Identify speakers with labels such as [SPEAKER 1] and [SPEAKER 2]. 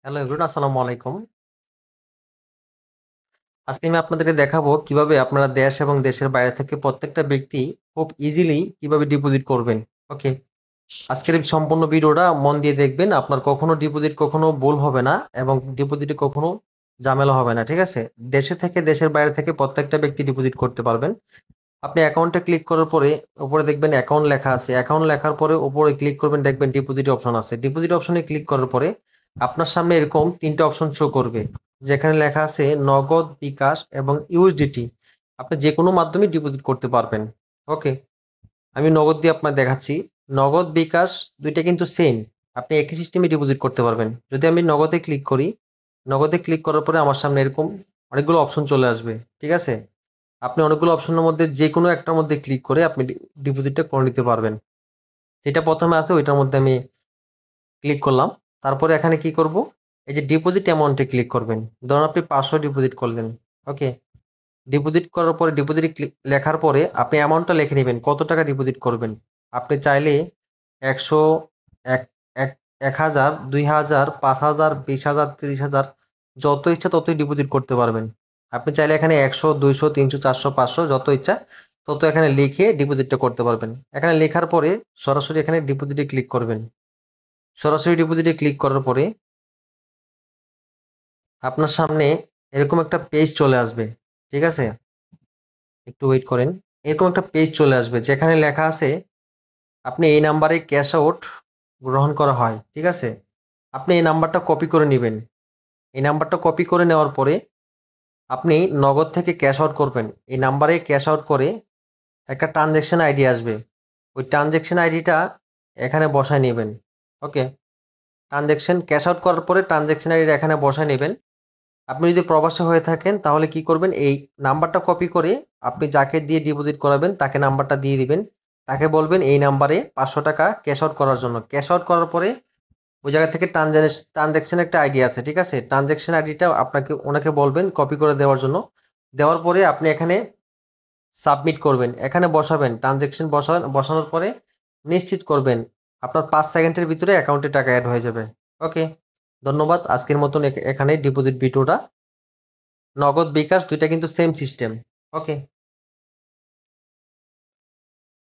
[SPEAKER 1] Hello everyone, আসসালামু আলাইকুম। আজকে আমি আপনাদেরকে দেখাবো কিভাবে আপনারা দেশ এবং দেশের বাইরে থেকে প্রত্যেকটা ব্যক্তি খুব ইজিলি কিভাবে ডিপোজিট করবেন। ওকে, আজকের এই সম্পূর্ণ ভিডিওটা মন দিয়ে দেখবেন। আপনার কখনো ডিপোজিট কখনো ভুল হবে না এবং ডিপোজিটে কখনো ঝামেলা হবে না। ঠিক আছে? দেশে থেকে দেশের বাইরে থেকে প্রত্যেকটা ব্যক্তি ডিপোজিট করতে পারবেন। আপনি অ্যাকাউন্টে ক্লিক করার পরে উপরে দেখবেন অ্যাকাউন্ট লেখা আছে। অ্যাকাউন্ট লেখার পরে উপরে ক্লিক করবেন, দেখবেন ডিপোজিট অপশন আছে। ডিপোজিট অপশনে ক্লিক করার পরে আপনার সামনে এরকম ৩ টা অপশন শো করবে। যেখানে লেখা আছে নগদ, বিকাশ এবং ইউএসডিটি। আপনি যেকোনো মাধ্যমে ডিপোজিট করতে পারবেন। ওকে, আমি নগদ দিয়ে আপনার দেখাচ্ছি। নগদ, বিকাশ ২ টা কিন্তু সেম। আপনি একই সিস্টেমে ডিপোজিট করতে পারবেন। যদি আমি নগদে ক্লিক করি, নগদে ক্লিক করার পরে আমার সামনে এরকম অনেকগুলো অপশন চলে আসবে। ঠিক আছে? আপনি অনেকগুলো অপশনের মধ্যে যেকোনো একটার মধ্যে ক্লিক করে আপনি ডিপোজিটটা করে নিতে পারবেন। যেটা ১ম এ আছে ওইটার মধ্যে আমি ক্লিক করলাম। তারপরে এখানে কি করব? এই যে ডিপোজিট অ্যামাউন্ট এ ক্লিক করবেন। ধরুন আপনি ৫০০ ডিপোজিট করলেন। ওকে? ডিপোজিট করার পরে ডিপোজিটে লেখার পরে আপনি অ্যামাউন্টটা লিখে নিবেন। কত টাকা ডিপোজিট করবেন। আপনি চাইলে ১০০, এক এক ১,০০০, ২,০০০, ৫,০০০, ২০,০০০, ৩০,০০০ যত ইচ্ছা ততই ডিপোজিট করতে পারবেন। আপনি চাইলে এখানে ১০০, ২০০, ৩০০, ৪০০, ৫০০ যত ইচ্ছা তত এখানে লিখে ডিপোজিটটা করতে পারবেন। এখানে লেখার পরে সরাসরি এখানে ডিপোজিটে ক্লিক করবেন। সরাসরি ডিপোজিটে ক্লিক করার পরে আপনার সামনে এরকম একটা পেজ চলে আসবে। ঠিক আছে? একটু ওয়েট করেন। এরকম একটা পেজ চলে আসবে যেখানে লেখা আছে আপনি এই নাম্বারে ক্যাশ আউট গ্রহণ করা হয়। ঠিক আছে? আপনি এই নাম্বারটা কপি করে নিবেন। এই নাম্বারটা কপি করে নেওয়ার পরে আপনি নগদ থেকে ক্যাশ আউট করবেন। এই নাম্বারে ক্যাশ আউট করে একটা ট্রানজ্যাকশন আইডি আসবে। ওই ট্রানজ্যাকশন আইডিটা এখানে বসায় নিবেন। ওকে? ট্রানজ্যাকশন ক্যাশ আউট করার পরে ট্রানজ্যাকশন আইডিটা এখানে বসায় নিবেন। আপনি যদি প্রবাসী হয়ে থাকেন তাহলে কি করবেন? এই নাম্বারটা কপি করে আপনি যাকে দিয়ে ডিপোজিট করাবেন তাকে নাম্বারটা দিয়ে দিবেন। তাকে বলবেন এই নাম্বারে ৳৫০০ ক্যাশ আউট করার জন্য। ক্যাশ আউট করার পরে ওই জায়গা থেকে ট্রানজ্যাকশন একটা আইডি আছে। ঠিক আছে? ট্রানজ্যাকশন আইডিটা ওনাকে বলবেন কপি করে দেওয়ার জন্য। দেওয়ার পরে আপনি এখানে সাবমিট করবেন। এখানে বসাবেন। ট্রানজ্যাকশন বসানোর পরে নিশ্চিত করবেন। আপনার ৫ সেকেন্ডের ভিতরে অ্যাকাউন্টে টাকা এড হয়ে যাবে। ওকে? ধন্যবাদ। আজকের মতন এখানেই ডিপোজিট ভিডিওটা। নগদ, বিকাশ ২ টা কিন্তু সেম সিস্টেম। ওকে?